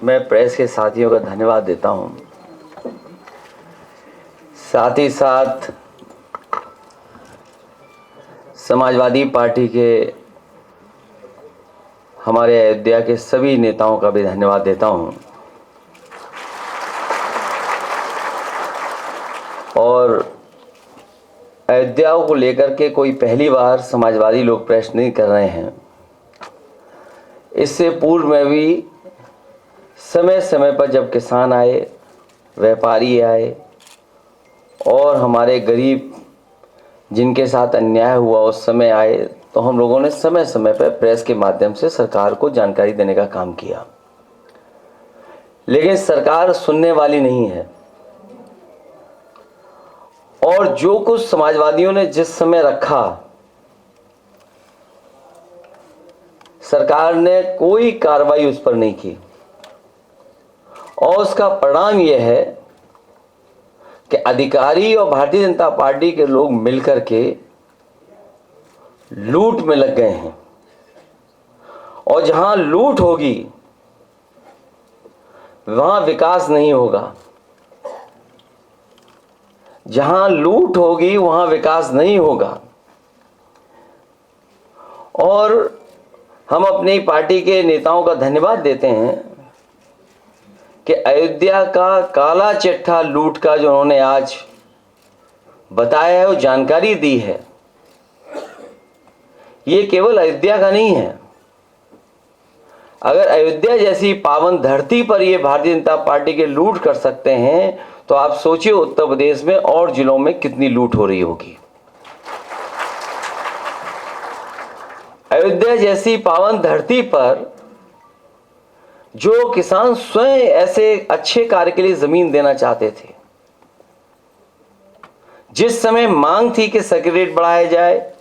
मैं प्रेस के साथियों का धन्यवाद देता हूं। साथ ही साथ समाजवादी पार्टी के हमारे अयोध्या के सभी नेताओं का भी धन्यवाद देता हूं। और अयोध्या को लेकर के कोई पहली बार समाजवादी लोग प्रश्न नहीं कर रहे हैं। इससे पूर्व में भी समय समय पर जब किसान आए, व्यापारी आए और हमारे गरीब जिनके साथ अन्याय हुआ उस समय आए, तो हम लोगों ने समय समय पर प्रेस के माध्यम से सरकार को जानकारी देने का काम किया। लेकिन सरकार सुनने वाली नहीं है। और जो कुछ समाजवादियों ने जिस समय रखा, सरकार ने कोई कार्रवाई उस पर नहीं की। और उसका परिणाम यह है कि अधिकारी और भारतीय जनता पार्टी के लोग मिलकर के लूट में लग गए हैं। और जहां लूट होगी वहां विकास नहीं होगा। जहां लूट होगी वहां विकास नहीं होगा। और हम अपनी पार्टी के नेताओं का धन्यवाद देते हैं कि अयोध्या का काला चिट्ठा लूट का जो उन्होंने आज बताया है, वो जानकारी दी है, ये केवल अयोध्या का नहीं है। अगर अयोध्या जैसी पावन धरती पर ये भारतीय जनता पार्टी के लूट कर सकते हैं, तो आप सोचिए उत्तर प्रदेश में और जिलों में कितनी लूट हो रही होगी। अयोध्या जैसी पावन धरती पर जो किसान स्वयं ऐसे अच्छे कार्य के लिए जमीन देना चाहते थे, जिस समय मांग थी कि सर्किट रेट बढ़ाया जाए,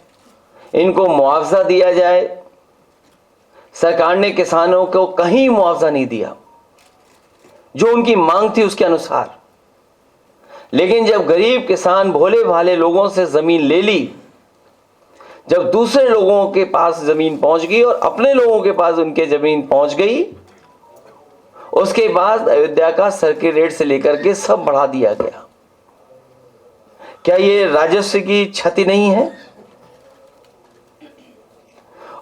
इनको मुआवजा दिया जाए, सरकार ने किसानों को कहीं मुआवजा नहीं दिया जो उनकी मांग थी उसके अनुसार। लेकिन जब गरीब किसान भोले भाले लोगों से जमीन ले ली, जब दूसरे लोगों के पास जमीन पहुंच गई और अपने लोगों के पास उनके जमीन पहुंच गई, उसके बाद अयोध्या का सर्किट रेट से लेकर के सब बढ़ा दिया गया। क्या ये राजस्व की क्षति नहीं है?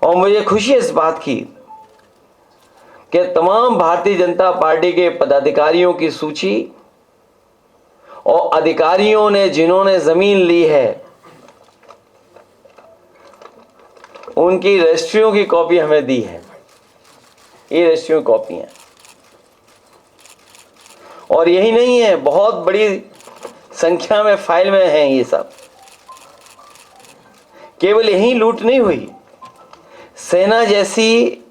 और मुझे खुशी है इस बात की कि तमाम भारतीय जनता पार्टी के पदाधिकारियों की सूची और अधिकारियों ने जिन्होंने जमीन ली है, उनकी रजिस्ट्रियों की कॉपी हमें दी है। ये रजिस्ट्रियों की कॉपी है। और यही नहीं है, बहुत बड़ी संख्या में फाइल में हैं ये सब। केवल यही लूट नहीं हुई, सेना जैसी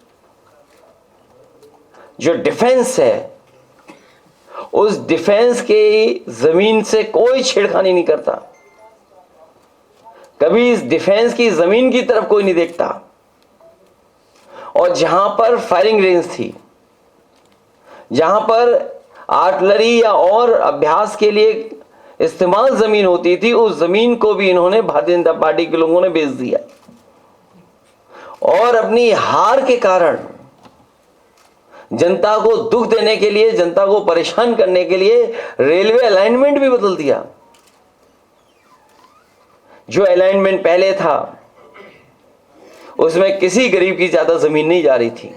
जो डिफेंस है, उस डिफेंस के जमीन से कोई छेड़खानी नहीं करता। कभी इस डिफेंस की जमीन की तरफ कोई नहीं देखता। और जहां पर फायरिंग रेंज थी, जहां पर आर्टिलरी या और अभ्यास के लिए इस्तेमाल जमीन होती थी, उस जमीन को भी इन्होंने भारतीय जनता पार्टी के लोगों ने बेच दिया। और अपनी हार के कारण जनता को दुख देने के लिए, जनता को परेशान करने के लिए रेलवे अलाइनमेंट भी बदल दिया। जो अलाइनमेंट पहले था उसमें किसी गरीब की ज्यादा जमीन नहीं जा रही थी,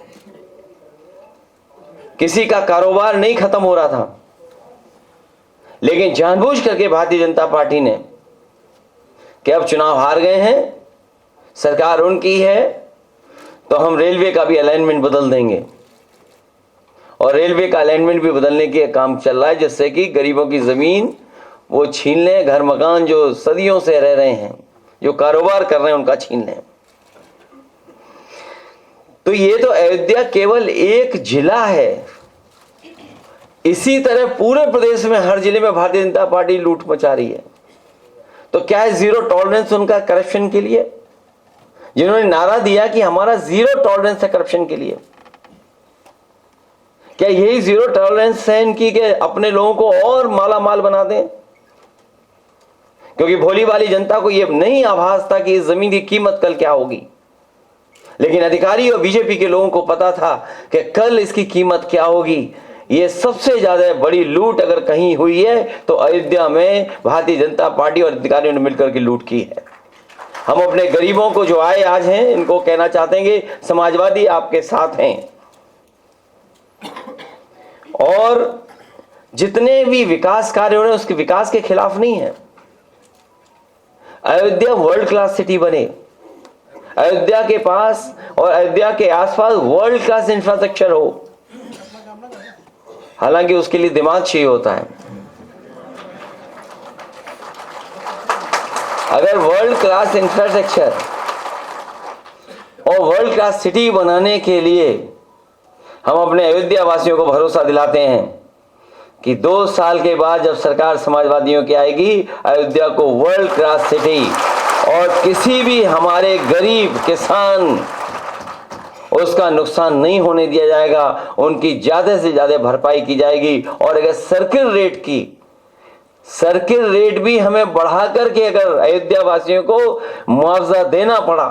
किसी का कारोबार नहीं खत्म हो रहा था। लेकिन जानबूझ करके भारतीय जनता पार्टी ने कि अब चुनाव हार गए हैं, सरकार उनकी है, तो हम रेलवे का भी अलाइनमेंट बदल देंगे। और रेलवे का अलाइनमेंट भी बदलने के काम चल रहा है, जिससे कि गरीबों की जमीन वो छीन लें, घर मकान जो सदियों से रह रहे हैं, जो कारोबार कर रहे हैं, उनका छीन लें। तो ये तो अयोध्या केवल एक जिला है। इसी तरह पूरे प्रदेश में हर जिले में भारतीय जनता पार्टी लूट मचा रही है। तो क्या है जीरो टॉलरेंस उनका करप्शन के लिए? जिन्होंने नारा दिया कि हमारा जीरो टॉलरेंस है करप्शन के लिए, क्या यही जीरो टॉलरेंस है इनकी कि अपने लोगों को और माला माल बना दें? क्योंकि भोली वाली जनता को यह नहीं आभास था कि इस जमीन की कीमत कल क्या होगी। लेकिन अधिकारी और बीजेपी के लोगों को पता था कि कल इसकी कीमत क्या होगी। ये सबसे ज्यादा बड़ी लूट अगर कहीं हुई है तो अयोध्या में भारतीय जनता पार्टी और अधिकारियों ने मिलकर के लूट की है। हम अपने गरीबों को जो आए आज हैं, इनको कहना चाहते हैं कि समाजवादी आपके साथ हैं, और जितने भी विकास कार्य हो रहे हैं उसके विकास के खिलाफ नहीं है। अयोध्या वर्ल्ड क्लास सिटी बने, अयोध्या के पास और अयोध्या के आसपास वर्ल्ड क्लास इंफ्रास्ट्रक्चर हो। हालांकि उसके लिए दिमाग चाहिए होता है। अगर वर्ल्ड क्लास इंफ्रास्ट्रक्चर और वर्ल्ड क्लास सिटी बनाने के लिए हम अपने अयोध्या वासियों को भरोसा दिलाते हैं कि 2 साल के बाद जब सरकार समाजवादियों की आएगी, अयोध्या को वर्ल्ड क्लास सिटी और किसी भी हमारे गरीब किसान उसका नुकसान नहीं होने दिया जाएगा, उनकी ज्यादा से ज्यादा भरपाई की जाएगी। और अगर सर्किल रेट भी हमें बढ़ा करके अगर अयोध्या वासियों को मुआवजा देना पड़ा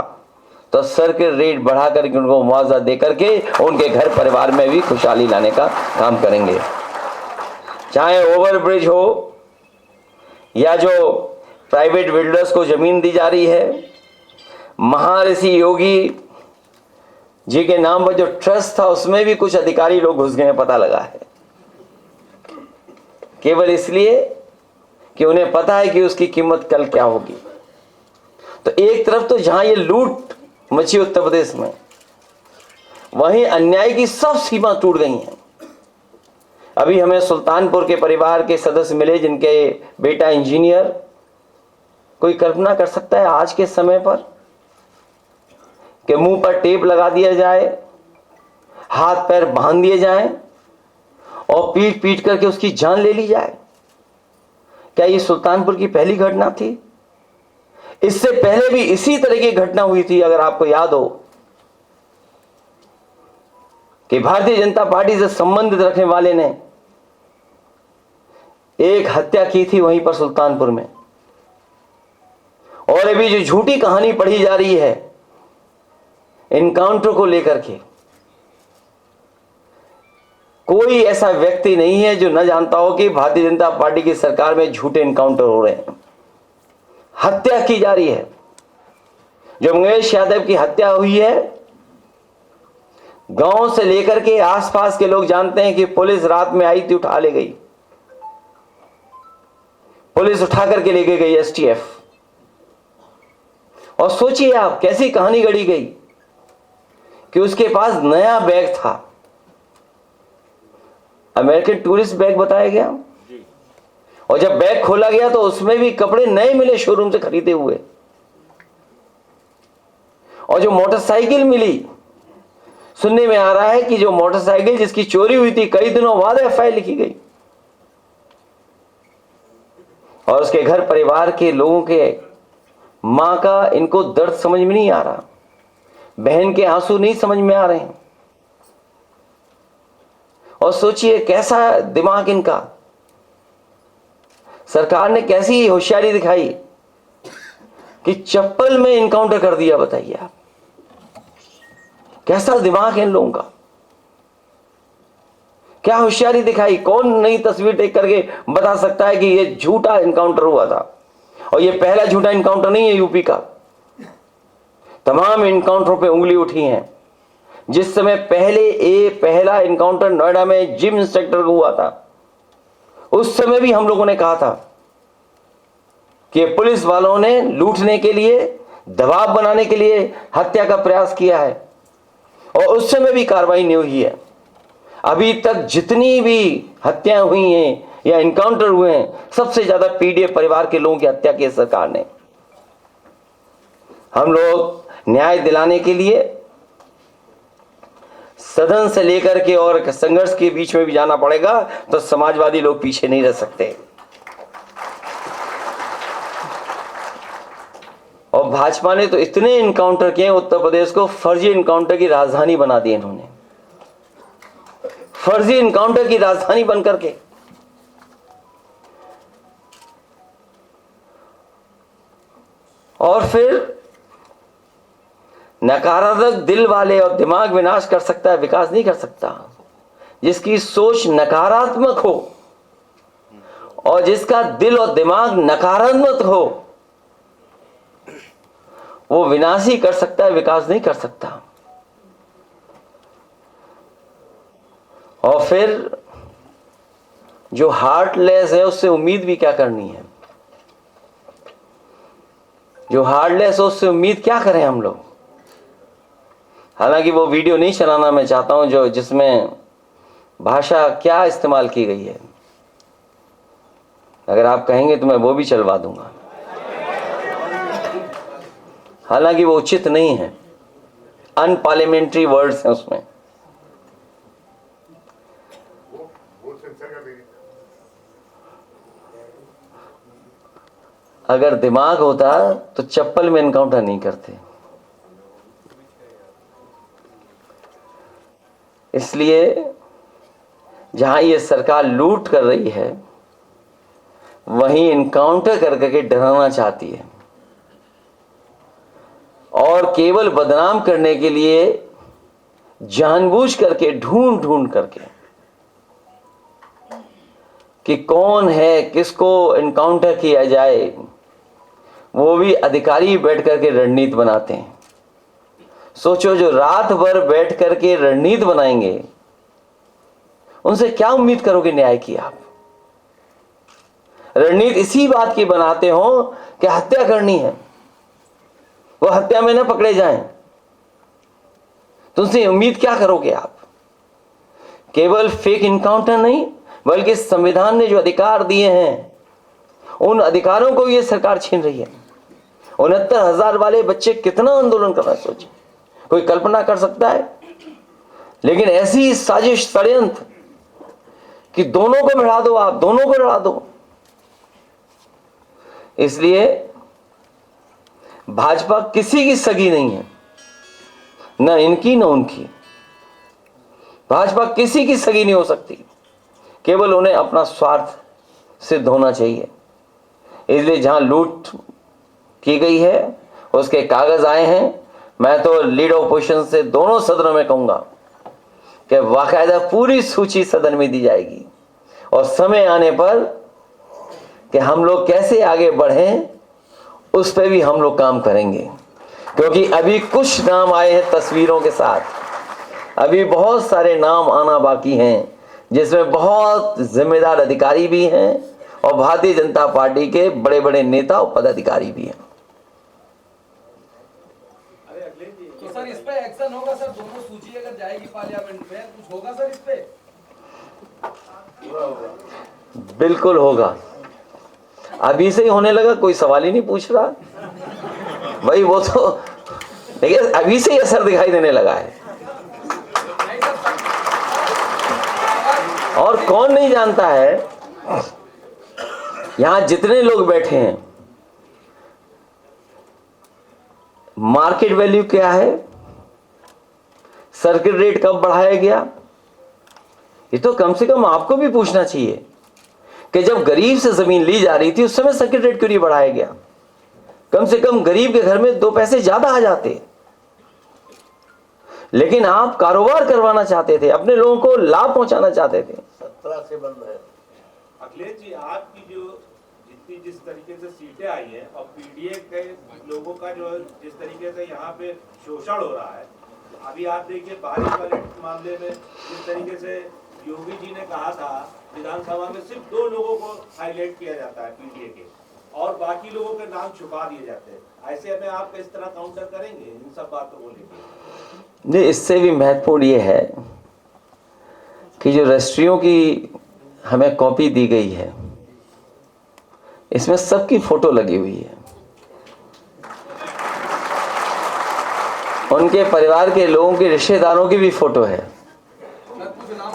तो सर्किल रेट बढ़ा करके उनको मुआवजा दे करके उनके घर परिवार में भी खुशहाली लाने का काम करेंगे। चाहे ओवरब्रिज हो या जो प्राइवेट बिल्डर्स को जमीन दी जा रही है, महर्षि योगी जी के नाम पर जो ट्रस्ट था उसमें भी कुछ अधिकारी लोग घुस गए हैं, पता लगा है, केवल इसलिए कि उन्हें पता है कि उसकी कीमत कल क्या होगी। तो एक तरफ तो जहां ये लूट मची उत्तर प्रदेश में, वहीं अन्याय की सब सीमा टूट गई हैं। अभी हमें सुल्तानपुर के परिवार के सदस्य मिले जिनके बेटा इंजीनियर। कोई कल्पना कर सकता है आज के समय पर कि मुंह पर टेप लगा दिया जाए, हाथ पैर बांध दिए जाएं और पीट पीट करके उसकी जान ले ली जाए? क्या ये सुल्तानपुर की पहली घटना थी? इससे पहले भी इसी तरह की घटना हुई थी। अगर आपको याद हो कि भारतीय जनता पार्टी से संबंधित रखने वाले ने एक हत्या की थी वहीं पर सुल्तानपुर में। और अभी जो झूठी कहानी पढ़ी जा रही है इनकाउंटर को लेकर के, कोई ऐसा व्यक्ति नहीं है जो न जानता हो कि भारतीय जनता पार्टी की सरकार में झूठे इनकाउंटर हो रहे हैं, हत्या की जा रही है। जो मंगेश यादव की हत्या हुई है, गांव से लेकर के आसपास के लोग जानते हैं कि पुलिस रात में आई थी, उठा ले गई, पुलिस उठा करके लेके गई एसटीएफ। और सोचिए आप कैसी कहानी गढ़ी गई कि उसके पास नया बैग था, अमेरिकन टूरिस्ट बैग बताया गया, और जब बैग खोला गया तो उसमें भी कपड़े नए मिले शोरूम से खरीदे हुए। और जो मोटरसाइकिल मिली, सुनने में आ रहा है कि जो मोटरसाइकिल जिसकी चोरी हुई थी कई दिनों बाद एफआईआर लिखी गई, और उसके घर परिवार के लोगों के मां का इनको दर्द समझ में नहीं आ रहा, बहन के आंसू नहीं समझ में आ रहे हैं। और सोचिए कैसा दिमाग इनका। सरकार ने कैसी होशियारी दिखाई कि चप्पल में इनकाउंटर कर दिया। बताइए आप, कैसा दिमाग है इन लोगों का, क्या होशियारी दिखाई। कौन नई तस्वीर देख करके बता सकता है कि यह झूठा इनकाउंटर हुआ था? और यह पहला झूठा इनकाउंटर नहीं है यूपी का, तमाम इनकाउंटरों पे उंगली उठी है। जिस समय पहला इनकाउंटर नोएडा में जिम इंस्ट्रक्टर को हुआ था, उस समय भी हम लोगों ने कहा था कि पुलिस वालों ने लूटने के लिए, दबाव बनाने के लिए हत्या का प्रयास किया है, और उस समय भी कार्रवाई नहीं हुई है। अभी तक जितनी भी हत्याएं हुई हैं या इनकाउंटर हुए हैं, सबसे ज्यादा पीड़ित परिवार के लोगों की हत्या की सरकार ने। हम लोग न्याय दिलाने के लिए सदन से लेकर के और संघर्ष के बीच में भी जाना पड़ेगा, तो समाजवादी लोग पीछे नहीं रह सकते। और भाजपा ने तो इतने इनकाउंटर किए, उत्तर प्रदेश को फर्जी इनकाउंटर की राजधानी बना दी इन्होंने, फर्जी इनकाउंटर की राजधानी बनकर के। और फिर नकारात्मक दिल वाले और दिमाग विनाश कर सकता है, विकास नहीं कर सकता। जिसकी सोच नकारात्मक हो और जिसका दिल और दिमाग नकारात्मक हो, वो विनाश ही कर सकता है, विकास नहीं कर सकता। और फिर जो हार्टलेस है उससे उम्मीद भी क्या करनी है? जो हार्टलेस है उससे उम्मीद क्या करें हम लोग? हालांकि वो वीडियो नहीं चलाना मैं चाहता हूं जो जिसमें भाषा क्या इस्तेमाल की गई है। अगर आप कहेंगे तो मैं वो भी चलवा दूंगा, हालांकि वो उचित नहीं है, अनपार्लियामेंट्री वर्ड्स हैं उसमें। अगर दिमाग होता तो चप्पल में एनकाउंटर नहीं करते। इसलिए जहां ये सरकार लूट कर रही है वहीं इनकाउंटर कर करके डराना चाहती है, और केवल बदनाम करने के लिए जानबूझ करके ढूंढ ढूंढ करके कि कौन है, किसको इनकाउंटर किया जाए, वो भी अधिकारी बैठ करके रणनीति बनाते हैं। सोचो, जो रात भर बैठ करके रणनीति बनाएंगे उनसे क्या उम्मीद करोगे न्याय की? आप रणनीति इसी बात की बनाते हो कि हत्या करनी है, वो हत्या में न पकड़े जाएं, तुमसे उम्मीद क्या करोगे आप? केवल फेक इनकाउंटर नहीं, बल्कि संविधान ने जो अधिकार दिए हैं उन अधिकारों को ये सरकार छीन रही है। 69,000 वाले बच्चे कितना आंदोलन कर रहे हैं, सोचिए, कोई कल्पना कर सकता है? लेकिन ऐसी साजिश, षड्यंत्र कि दोनों को मिला दो, आप दोनों को लड़ा दो। इसलिए भाजपा किसी की सगी नहीं है, न इनकी न उनकी। भाजपा किसी की सगी नहीं हो सकती, केवल उन्हें अपना स्वार्थ सिद्ध होना चाहिए। इसलिए जहां लूट की गई है उसके कागज आए हैं। मैं तो लीडर ऑपोजिशन से दोनों सदनों में कहूंगा कि बाकायदा पूरी सूची सदन में दी जाएगी, और समय आने पर कि हम लोग कैसे आगे बढ़ें उस पर भी हम लोग काम करेंगे। क्योंकि अभी कुछ नाम आए हैं तस्वीरों के साथ, अभी बहुत सारे नाम आना बाकी हैं, जिसमें बहुत जिम्मेदार अधिकारी भी हैं और भारतीय जनता पार्टी के बड़े बड़े नेता और पदाधिकारी भी हैं। तो सर इस पे एक्शन होगा सर? दोनों सूची अगर जाएगी पार्लियामेंट में, कुछ होगा सर इस पे? बिल्कुल होगा। अभी से ही होने लगा, कोई सवाल ही नहीं पूछ रहा भाई, वो तो देखिए अभी से ही असर दिखाई देने लगा है। और कौन नहीं जानता है, यहां जितने लोग बैठे हैं, मार्केट वैल्यू क्या है, सर्किट रेट कब बढ़ाया गया, ये तो कम से कम आपको भी पूछना चाहिए कि जब गरीब से जमीन ली जा रही थी उस समय सर्किट रेट क्यों नहीं बढ़ाया गया? कम से कम गरीब के घर में 2 पैसे ज्यादा आ जाते। लेकिन आप कारोबार करवाना चाहते थे, अपने लोगों को लाभ पहुंचाना चाहते थे। 17 से बंद है। अखिलेश जी, आपकी जो जिस तरीके से सीटें आई हैं और पीडीए के लोगों का जो जिस तरीके से यहाँ पे शोषण हो रहा है, अभी आप देखिए बारिश वाले मामले में जिस तरीके से योगी जी ने कहा था विधानसभा में सिर्फ 2 लोगों को हाईलाइट किया जाता है पीडीए के, और बाकी लोगों के नाम छुपा दिए जाते हैं। ऐसे में आप किस तरह काउंटर करेंगे इन सब बातों को लेकर? नहीं, इससे भी महत्वपूर्ण ये है कि जो रजिस्ट्रियों की हमें कॉपी दी गई है इसमें सबकी फोटो लगी हुई है, उनके परिवार के लोगों के रिश्तेदारों की भी फोटो है।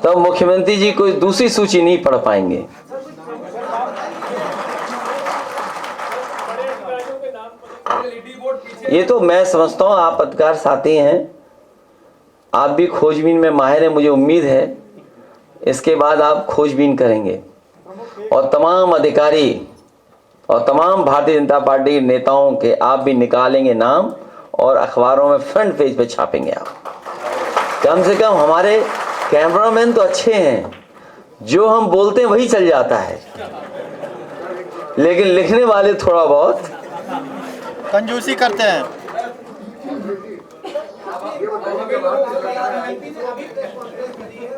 तो मुख्यमंत्री जी कोई दूसरी सूची नहीं पढ़ पाएंगे। ये तो मैं समझता हूं आप पत्रकार साथी हैं, आप भी खोजबीन में माहिर हैं, मुझे उम्मीद है इसके बाद आप खोजबीन करेंगे और तमाम अधिकारी और तमाम भारतीय जनता पार्टी के नेताओं के आप भी निकालेंगे नाम और अखबारों में फ्रंट पेज पे छापेंगे आप। कम से कम हमारे कैमरामैन तो अच्छे हैं, जो हम बोलते हैं वही चल जाता है, लेकिन लिखने वाले थोड़ा बहुत कंजूसी करते हैं।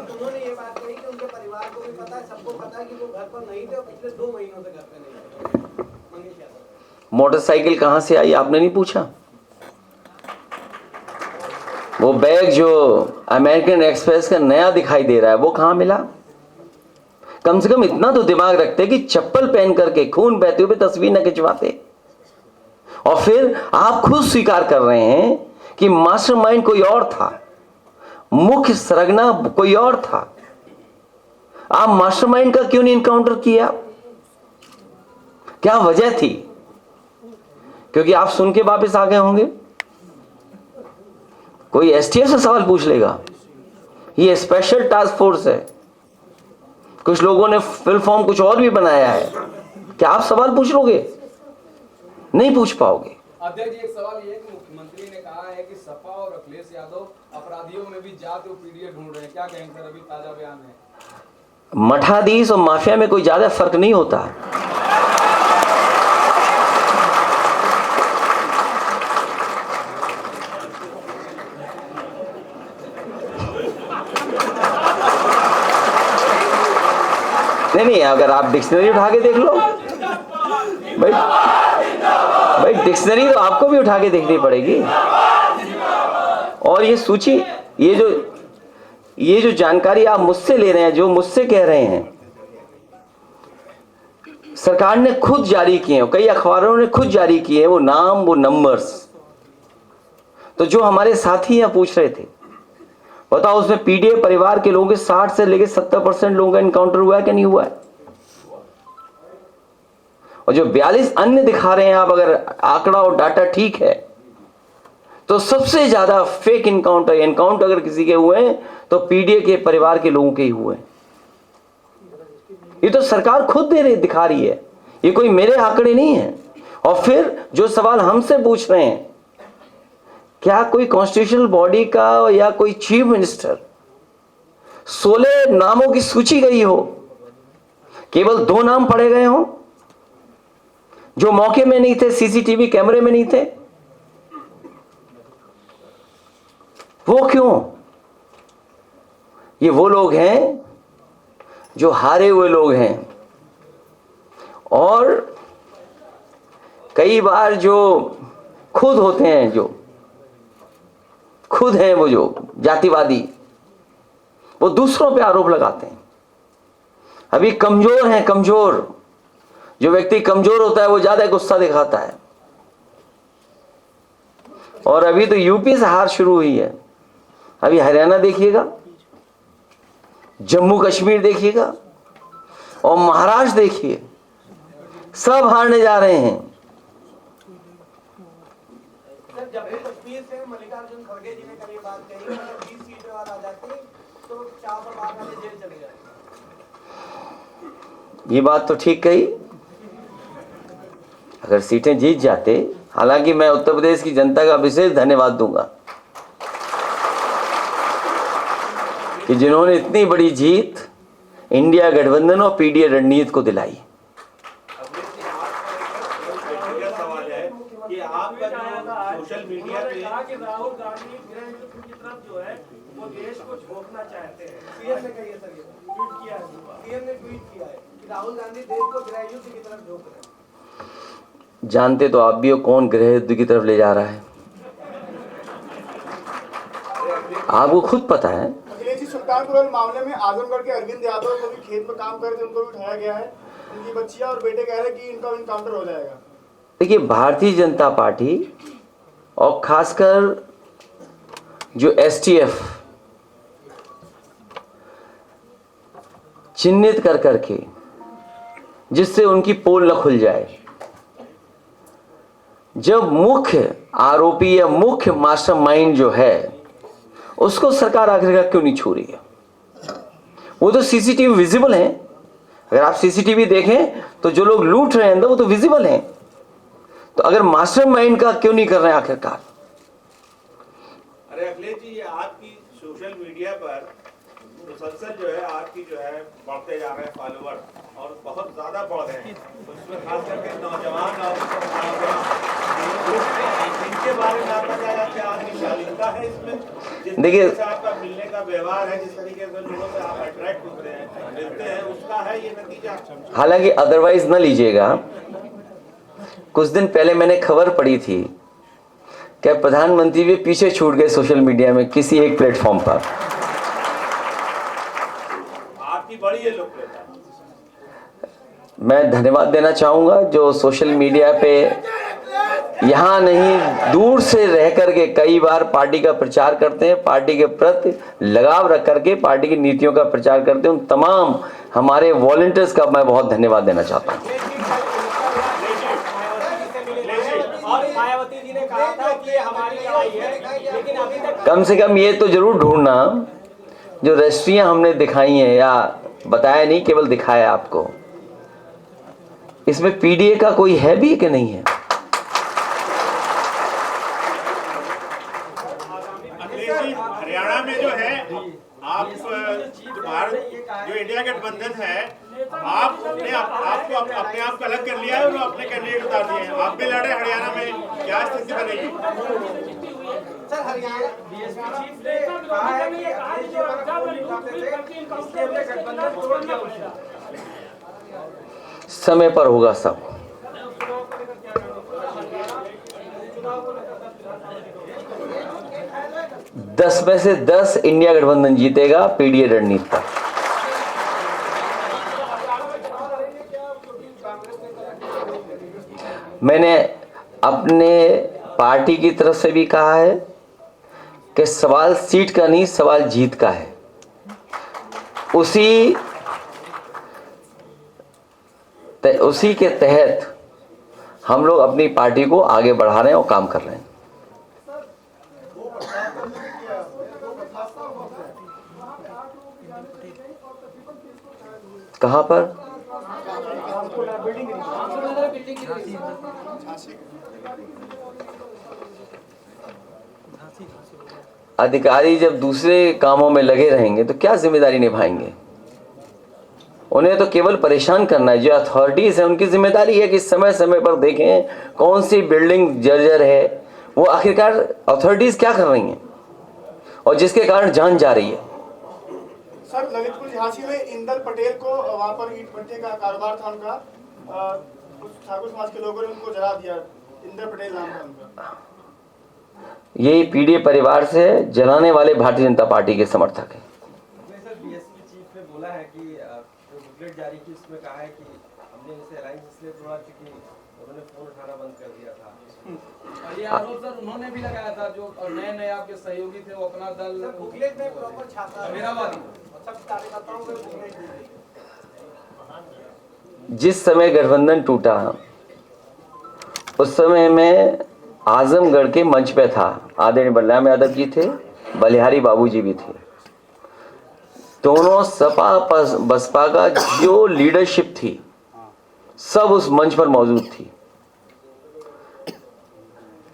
उन्होंने ये बात कही कि उनके परिवार को भी पता है, सबको पता है कि वो घर पर नहीं थे और पिछले 2 महीनों से घर पे नहीं थे। मोटरसाइकिल कहाँ से आई आपने नहीं पूछा? वो बैग जो अमेरिकन एक्सप्रेस का नया दिखाई दे रहा है वो कहाँ मिला? कम से कम इतना तो दिमाग रखते कि चप्पल पहन करके खून बहते हुए तस्वीर न खिंचवाते। और फिर आप खुद स्वीकार कर रहे हैं कि मास्टरमाइंड कोई और था, मुख्य सरगना कोई और था। आप मास्टरमाइंड का क्यों नहीं इनकाउंटर किया? क्या वजह थी? क्योंकि आप सुन के वापस आ गए होंगे। कोई एसटीएफ से सवाल पूछ लेगा, ये स्पेशल टास्क फोर्स है। कुछ लोगों ने फिल फॉर्म कुछ और भी बनाया है, क्या आप सवाल पूछ लोगे? नहीं पूछ पाओगे। अध्यक्ष जी, एक सवाल ये है कि मुख्यमंत्री ने कहा है कि सपा और अखिलेश यादव अपराधियों में भी जाति और पीडीए ढूंढ रहे हैं, क्या कहेंगे सर? अभी ताजा बयान है। मठाधीश और माफिया में कोई ज्यादा फर्क नहीं होता। नहीं, अगर आप डिक्शनरी उठा के देख लो भाई डिक्शनरी तो आपको भी उठा के देखनी पड़ेगी। और ये सूची, ये जो जानकारी आप मुझसे ले रहे हैं, जो मुझसे कह रहे हैं, सरकार ने खुद जारी किए हैं, कई अखबारों ने खुद जारी किए हैं वो नाम, वो नंबर्स। तो जो हमारे साथी यहाँ पूछ रहे थे, बताओ उसमें पीडीए परिवार के लोगों के 60 से लेकर 70% लोगों का इनकाउंटर हुआ है कि नहीं हुआ है? और जो 42 अन्य दिखा रहे हैं आप, अगर आंकड़ा और डाटा ठीक है, तो सबसे ज्यादा फेक इनकाउंटर अगर किसी के हुए हैं तो पीडीए के परिवार के लोगों के ही हुए हैं। ये तो सरकार खुद दिखा रही है, ये कोई मेरे आंकड़े नहीं है। और फिर जो सवाल हमसे पूछ रहे हैं, क्या कोई कॉन्स्टिट्यूशनल बॉडी का या कोई चीफ मिनिस्टर 16 नामों की सूची गई हो, केवल 2 नाम पढ़े गए हो जो मौके में नहीं थे, सीसीटीवी कैमरे में नहीं थे? वो क्यों? ये वो लोग हैं जो हारे हुए लोग हैं, और कई बार जो खुद होते हैं, जो खुद हैं वो जो जातिवादी, वो दूसरों पे आरोप लगाते हैं। अभी कमजोर हैं, कमजोर जो व्यक्ति कमजोर होता है वो ज्यादा गुस्सा दिखाता है। और अभी तो यूपी से हार शुरू हुई है, अभी हरियाणा देखिएगा, जम्मू कश्मीर देखिएगा और महाराष्ट्र देखिए, सब हारने जा रहे हैं। जम्मू कश्मीर से मल्लिकार्जुन खड़गे जी ने कल ये बात कही, अगर 20 सीटें और आ जाती तो 4 बार वाले जेल चले जाते। ये बात तो ठीक कही, अगर सीटें जीत जाते। हालांकि मैं उत्तर प्रदेश की जनता का विशेष धन्यवाद दूंगा कि जिन्होंने इतनी बड़ी जीत इंडिया गठबंधन और पीडीए रणनीति को दिलाई। सवाल है कि आपका जो सोशल मीडिया पे राहुल गांधी गृह युद्ध की तरफ जो है वो देश को झोंकना चाहते हैं। सीएम ने कही है सर, ये ट्वीट किया है, सीएम ने ट्वीट किया है कि राहुल गांधी देश को गृह युद्ध की तरफ झोंक रहे हैं। जानते तो आप भी हो कौन गृह युद्ध की तरफ ले जा रहा है, आपको खुद पता है। अखिलेश जी, सुल्तानपुर मामले में आजमगढ़ के अरविंद यादव को भी खेत में काम कर रहे थे, उनको भी उठाया गया है। उनकी बच्चियां और बेटे कह रहे हैं कि इनका इनकाउंटर हो जाएगा। देखिए, भारतीय जनता पार्टी और खासकर जो एसटीएफ चिन्हित कर करके, जिससे उनकी पोल न खुल जाए, जब मुख्य आरोपी या मुख्य मास्टरमाइंड जो है उसको सरकार आखिरकार क्यों नहीं छू रही है? वो तो सीसीटीवी विजिबल है, अगर आप सीसीटीवी देखें तो जो लोग लूट रहे हैं अंदर वो तो विजिबल हैं। तो अगर मास्टरमाइंड का क्यों नहीं कर रहे हैं आखिरकार? अरे अखिलेश जी, ये आपकी सोशल मीडिया पर मुसलसल जो है आपकी जो है बढ़ते जा रहे हैं फॉलोवर और बहुत ज्यादा बढ़ रहे हैं, उसमें खास करके नौजवान और इनके बारे में आपका क्या आपकी शालीनता है इसमें? जिस देखिए, तरीके से आपका मिलने का व्यवहार है, जिस तरीके से लोगों से आप अट्रैक्ट होते हैं, मिलते हैं, उसका है ये नतीजा? हालांकि अदरवाइज न लीजिएगा, कुछ दिन पहले मैंने खबर पढ़ी थी कि प्रधानमंत्री भी पीछे छूट गए सोशल मीडिया में किसी एक प्लेटफॉर्म पर। आपकी बड़ी है लोकप्रियता। मैं धन्यवाद देना चाहूँगा जो सोशल मीडिया पे यहाँ नहीं दूर से रह करके कई बार पार्टी का प्रचार करते हैं, पार्टी के प्रति लगाव रख करके पार्टी की नीतियों का प्रचार करते हैं। उन तमाम हमारे वॉलंटियर्स का मैं बहुत धन्यवाद देना चाहता हूँ। और मायावती जी ने कहा था कि ये हमारी लड़ाई है, लेकिन अभी तक कम से कम ये तो जरूर ढूंढना जो रजिस्ट्रियाँ हमने दिखाई हैं, या बताया नहीं केवल दिखाया आपको, इसमें पीडीए का कोई है भी कि नहीं है? अखिलेश जी, हरियाणा में जो है आप भारत जो इंडिया गठबंधन है, आपने आपको अपने आप को अलग कर लिया है और अपने कैंडिडेट उतार दिए हैं। आप भी लड़े हरियाणा में, क्या स्थिति बनेगी? सर हरियाणा बीएसपी चीफ ने कहा है कि अखिलेश जी पर गोली उठाते थे, इसलिए हमने गठबंधन तोड़ दिया उसका। समय पर होगा सब। 10 में से 10 इंडिया गठबंधन जीतेगा पीडीए रणनीति पर। मैंने अपने पार्टी की तरफ से भी कहा है कि सवाल सीट का नहीं, सवाल जीत का है। उसी के तहत हम लोग अपनी पार्टी को आगे बढ़ा रहे हैं और काम कर रहे हैं। कहां पर? अधिकारी जब दूसरे कामों में लगे रहेंगे तो क्या जिम्मेदारी निभाएंगे? उन्हें तो केवल परेशान करना है। जो अथॉरिटीज है उनकी जिम्मेदारी है कि समय समय पर देखें कौन सी बिल्डिंग जर्जर है, वो आखिरकार अथॉरिटीज क्या कर रही हैं और जिसके कारण जान जा रही है। सर, ललितपुर झांसी में इंदल पटेल को वहाँ पर ईंट भट्टे का कारोबार था उनका, कुछ ठाकुर समाज के लोगों ने उनको जला दिया। इंदल पटेल नाम था उनका। ये पीडीए परिवार से जलाने वाले भारतीय जनता पार्टी के समर्थक हैं। सर बीएसपी चीफ ने बोला है कि जो बुकलेट जारी की उसमें कहा है कि हमने इनसे अलायंस इसलिए तोड़ा क्योंकि उन्होंने फोन उठाना बंद कर दिया था। और ये आरोप सर उन्होंने भी लगाया था, जो नए आपके सहयोगी थे वो अपना दल बुकलेट में प्रॉपर छापा है। मेरावादी सब कार्यकर्ताओं को बुकलेट दी। जिस समय गठबंधन टूटा उस समय मैं आजमगढ़ के मंच पे था। आदरणीय बलराम यादव जी थे, बलिहारी बाबू जी भी थे। दोनों सपा बसपा का जो लीडरशिप थी सब उस मंच पर मौजूद थी।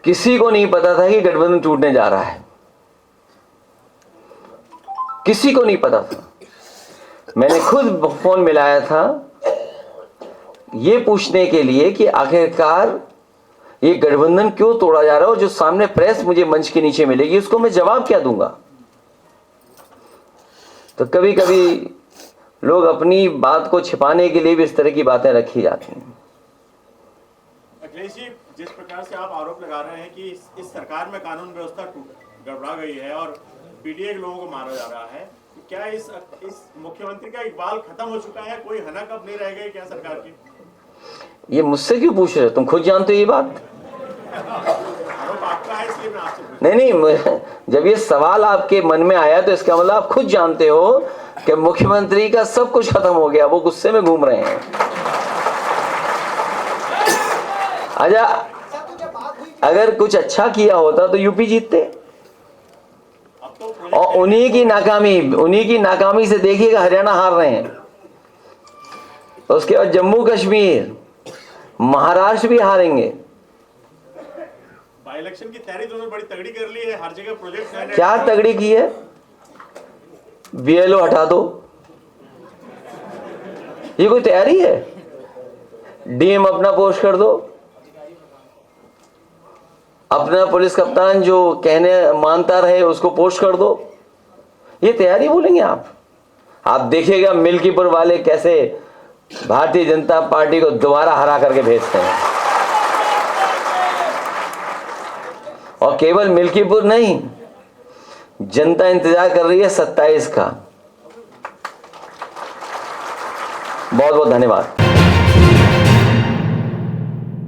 किसी को नहीं पता था कि गठबंधन टूटने जा रहा है, किसी को नहीं पता था। मैंने खुद फोन मिलाया था ये पूछने के लिए कि आखिरकार ये गठबंधन क्यों तोड़ा जा रहा है, और जो सामने प्रेस मुझे मंच के नीचे मिलेगी उसको मैं जवाब क्या दूंगा। तो कभी कभी लोग अपनी बात को छिपाने के लिए भी इस तरह की बातें रखी जाती हैं। अखिलेश जी, जिस प्रकार से आप आरोप लगा रहे हैं कि इस सरकार में कानून व्यवस्था गड़बड़ा गई है और पीडीए के लोगों को मारा जा रहा है, क्या इस मुख्यमंत्री का इकबाल खत्म हो चुका है? कोई हनक अब नहीं रह गई क्या सरकार की? ये मुझसे क्यों पूछ रहे हो? तुम खुद जानते हो ये बात। आरोप आपका है इसलिए मैं आपसे पूछ रहा नहीं, जब ये सवाल आपके मन में आया तो इसका मतलब आप खुद जानते हो कि मुख्यमंत्री का सब कुछ खत्म हो गया, वो गुस्से में घूम रहे हैं। अच्छा, अगर कुछ अच्छा किया होता तो यूपी जीतते। और उन्हीं की नाकामी से देखिएगा हरियाणा हार रहे हैं। तो उसके बाद जम्मू कश्मीर, महाराष्ट्र भी हारेंगे। बाई इलेक्शन की तैयारी तो उन्होंने बड़ी तगड़ी कर ली है, हर जगह प्रोजेक्ट क्या तगड़ी की है? बीएलओ हटा दो, ये कोई तैयारी है? डीएम अपना पोस्ट कर दो, अपना पुलिस कप्तान जो कहने मानता रहे उसको पोस्ट कर दो, ये तैयारी बोलेंगे आप? आप देखिएगा मिल्कीपुर वाले कैसे भारतीय जनता पार्टी को दोबारा हरा करके भेजते हैं। और केवल मिल्कीपुर नहीं, जनता इंतजार कर रही है 27 का। बहुत बहुत धन्यवाद।